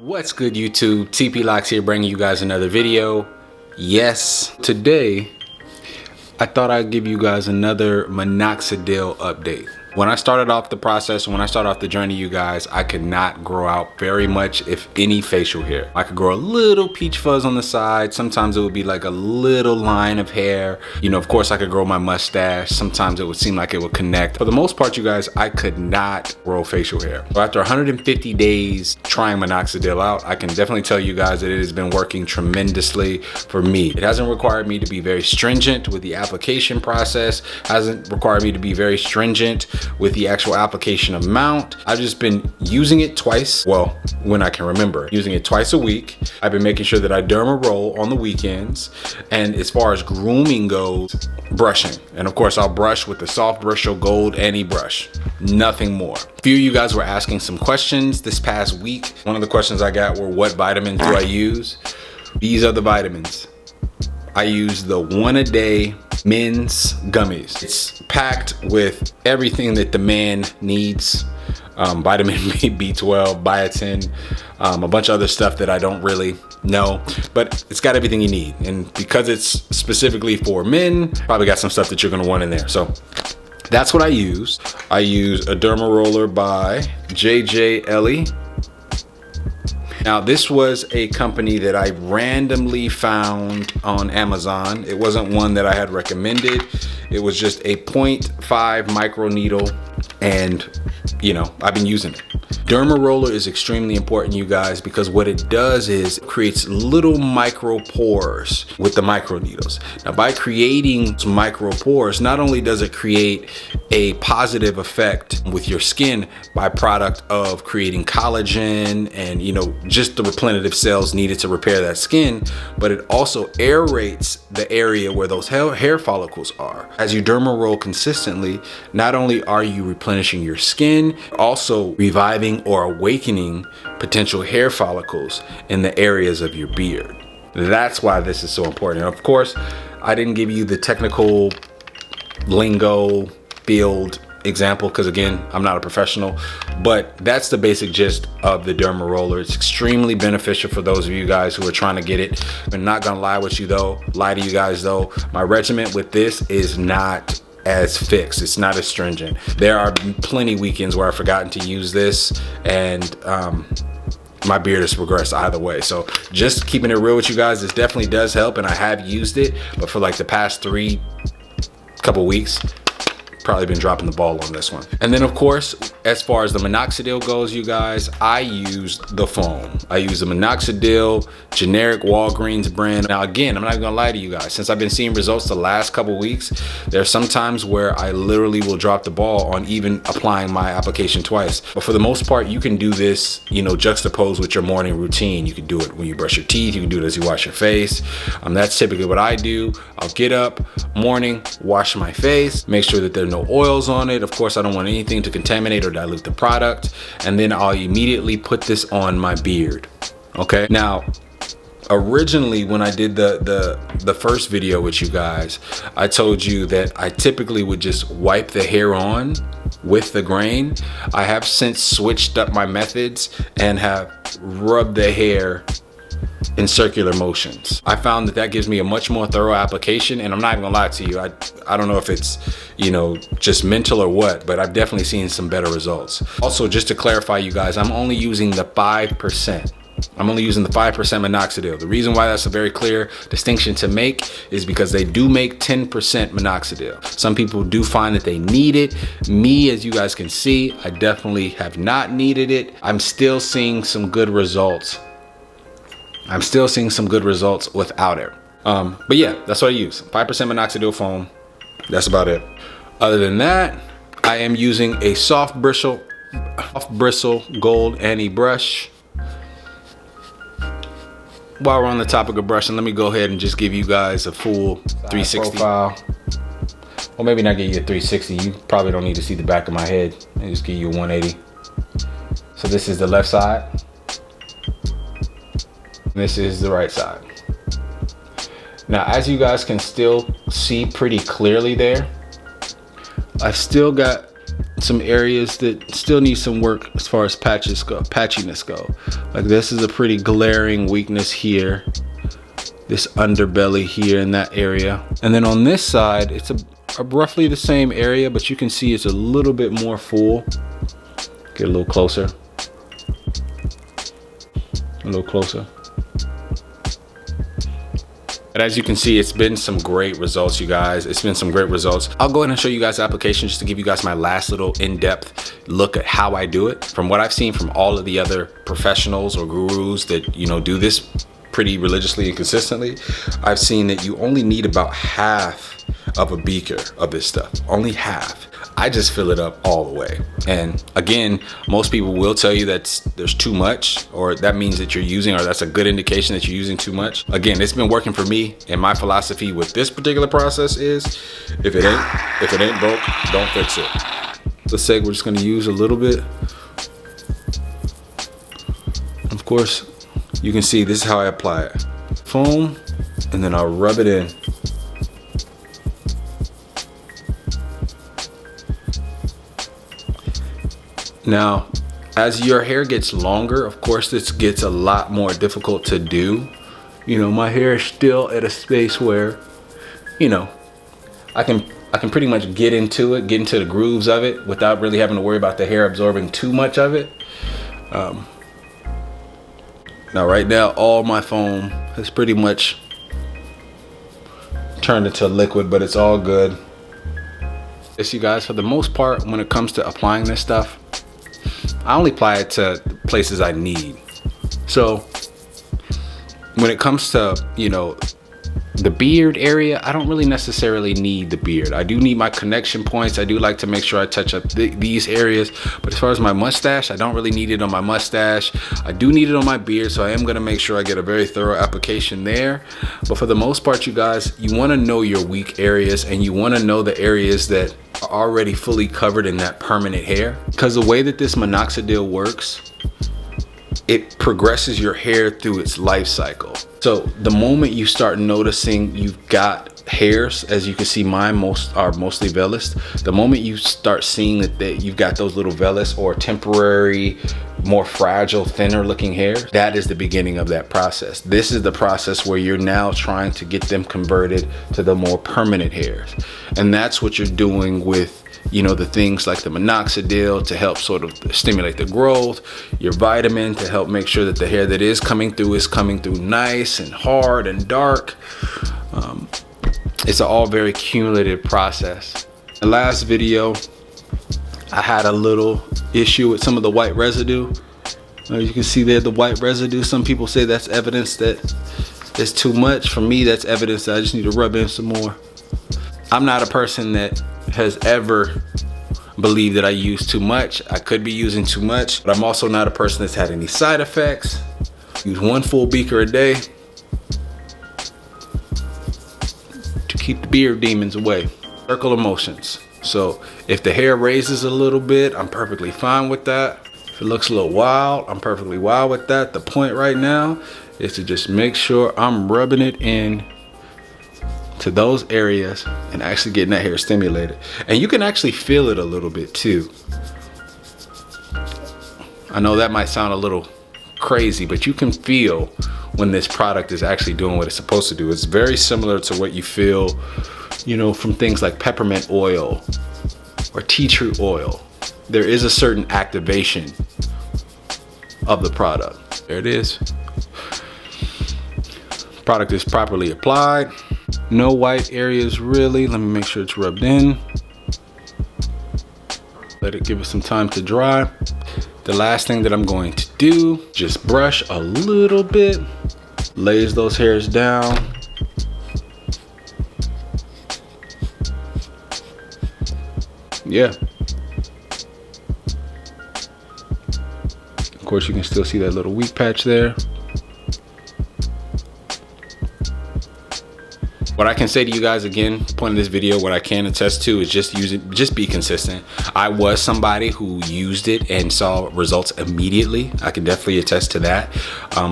What's good, YouTube? TP Locks here, bringing you guys another video. Yes, today I thought I'd give you guys another minoxidil update. When I started off the process, when I started off the journey, you guys, I could not grow out very much, if any, facial hair. I could grow a little peach fuzz on the side. Sometimes it would be like a little line of hair. You know, of course I could grow my mustache. Sometimes it would seem like it would connect. For the most part, you guys, I could not grow facial hair. So after 150 days trying minoxidil out, I can definitely tell you guys that it has been working tremendously for me. It hasn't required me to be very stringent with the application process, hasn't required me to be very stringent with the actual application amount. I've just been using it twice, well, when I can remember, using it twice a week. I've been making sure that I derma roll on the weekends. And as far as grooming goes, brushing. And of course, I'll brush with the Soft Bristle Gold Anti-Brush. Nothing more. A few of you guys were asking some questions this past week. One of the questions I got were, what vitamins do I use? These are the vitamins. I use the One A Day men's gummies. It's packed with everything that the man needs. Vitamin B12, biotin, a bunch of other stuff that I don't really know, but it's got everything you need. And because it's specifically for men, probably got some stuff that you're gonna want in there. So that's what I use. I use a Derma Roller by JJ Ellie. Now, this was a company that I randomly found on Amazon. It wasn't one that I had recommended. It was just a 0.5 micro needle, and you know, I've been using it. Derma Roller is extremely important, you guys, because what it does is it creates little micro pores with the micro needles. Now, by creating micro pores, not only does it create a positive effect with your skin by product of creating collagen and, you know, just the replenitive cells needed to repair that skin, but it also aerates the area where those hair follicles are. As you derma roll consistently, not only are you replenishing your skin, also reviving or awakening potential hair follicles in the areas of your beard. That's why this is so important. And of course, I didn't give you the technical lingo field example because, again, I'm not a professional, but that's the basic gist of the Derma Roller. It's extremely beneficial for those of you guys who are trying to get it. I'm not gonna lie to you guys though. My regimen with this is not as fixed. It's not as stringent. There are plenty weekends where I've forgotten to use this, and my beard has progressed either way. So just keeping it real with you guys, this definitely does help, and I have used it, but for like the past couple weeks, probably been dropping the ball on this one. And then of course, as far as the minoxidil goes, you guys, I use the foam. I use the minoxidil generic Walgreens brand. Now again, I'm not even gonna lie to you guys, since I've been seeing results the last couple weeks, there are some times where I literally will drop the ball on even applying my application twice. But for the most part, you can do this, you know, juxtaposed with your morning routine. You can do it when you brush your teeth, you can do it as you wash your face. That's typically what I do. I'll get up, morning, wash my face, make sure that there are no oils on it. Of course, I don't want anything to contaminate or dilute the product. And then I'll immediately put this on my beard. Okay. Now, originally when I did the first video with you guys, I told you that I typically would just wipe the hair on with the grain. I have since switched up my methods and have rubbed the hair in circular motions. I found that gives me a much more thorough application, and I'm not even gonna lie to you, I don't know if it's, you know, just mental or what, but I've definitely seen some better results. Also, just to clarify, you guys, I'm only using the 5%. I'm only using the 5% minoxidil. The reason why that's a very clear distinction to make is because they do make 10% minoxidil. Some people do find that they need it. Me, as you guys can see, I definitely have not needed it. I'm still seeing some good results. Without it. But yeah, that's what I use. 5% minoxidil foam. That's about it. Other than that, I am using a Soft Bristle Gold Anti-Brush. While we're on the topic of brushing, let me go ahead and just give you guys a full 360 profile. Well, maybe not give you a 360. You probably don't need to see the back of my head. Let me just give you a 180. So this is the left side. This is the right side. Now, as you guys can still see pretty clearly there, I've still got Some areas that still need some work as far as patchiness go. Like this is a pretty glaring weakness here. This underbelly here in that area. And then on this side, it's a roughly the same area, but you can see it's a little bit more full. Get a little closer. A little closer. But as you can see, it's been some great results, you guys. It's been some great results. I'll go ahead and show you guys the application just to give you guys my last little in-depth look at how I do it. From what I've seen from all of the other professionals or gurus that, you know, do this pretty religiously and consistently, I've seen that you only need about half of a beaker of this stuff, only half. I just fill it up all the way. And again, most people will tell you that there's too much, or that means that you're using, or that's a good indication that you're using too much. Again, it's been working for me, and my philosophy with this particular process is, if it ain't broke, don't fix it. Let's say we're just gonna use a little bit. Of course, you can see this is how I apply it. Foam, and then I'll rub it in. Now, as your hair gets longer, of course, this gets a lot more difficult to do. You know, my hair is still at a space where, you know, I can pretty much get into the grooves of it without really having to worry about the hair absorbing too much of it. Now, right now, all my foam has pretty much turned into liquid, but it's all good. Yes, you guys, for the most part, when it comes to applying this stuff, I only apply it to places I need. So when it comes to, you know, the beard area, I don't really necessarily need the beard. I do need my connection points. I do like to make sure I touch up these areas. But as far as my mustache, I don't really need it on my mustache. I do need it on my beard, so I am gonna make sure I get a very thorough application there. But for the most part, you guys, you wanna know your weak areas, and you wanna know the areas that are already fully covered in that permanent hair. Because the way that this minoxidil works, it progresses your hair through its life cycle. So the moment you start noticing you've got hairs, as you can see, mine are mostly vellus. The moment you start seeing that you've got those little vellus or temporary, more fragile, thinner looking hairs, that is the beginning of that process. This is the process where you're now trying to get them converted to the more permanent hairs. And that's what you're doing with, you know, the things like the minoxidil to help sort of stimulate the growth, your vitamin to help make sure that the hair that is coming through nice and hard and dark. It's an all very cumulative process. The last video, I had a little issue with some of the white residue. As you can see there, the white residue, some people say that's evidence that it's too much. For me, that's evidence that I just need to rub in some more. I'm not a person that has ever believed that I use too much. I could be using too much, but I'm also not a person that's had any side effects. Use one full beaker a day to keep the beard demons away. Circle of motions. So if the hair raises a little bit, I'm perfectly fine with that. If it looks a little wild, I'm perfectly wild with that. The point right now is to just make sure I'm rubbing it in to those areas and actually getting that hair stimulated. And you can actually feel it a little bit too. I know that might sound a little crazy, but you can feel when this product is actually doing what it's supposed to do. It's very similar to what you feel, you know, from things like peppermint oil or tea tree oil. There is a certain activation of the product. There it is. Product is properly applied. No white areas really. Let me make sure it's rubbed in. Let it give it some time to dry. The last thing that I'm going to do, just brush a little bit, lays those hairs down. Yeah. Of course, you can still see that little weak patch there. What I can say to you guys, again, point of this video, what I can attest to is just be consistent. I was somebody who used it and saw results immediately. I can definitely attest to that.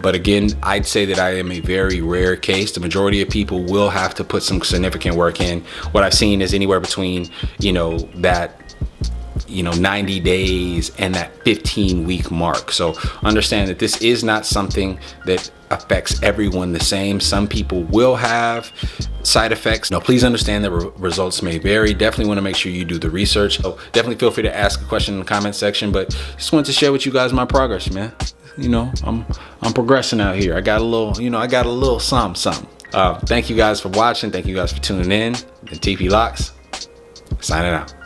But again, I'd say that I am a very rare case. The majority of people will have to put some significant work in. What I've seen is anywhere between, you know, that you know, 90 days and that 15-week mark. So understand that this is not something that affects everyone the same. Some people will have side effects. Now, please understand that results may vary. Definitely want to make sure you do the research. So definitely feel free to ask a question in the comment section, but just wanted to share with you guys my progress, man. You know, I'm progressing out here. I got a little, you know, I got a little something. Thank you guys for watching. Thank you guys for tuning in. And TP Locks, signing out.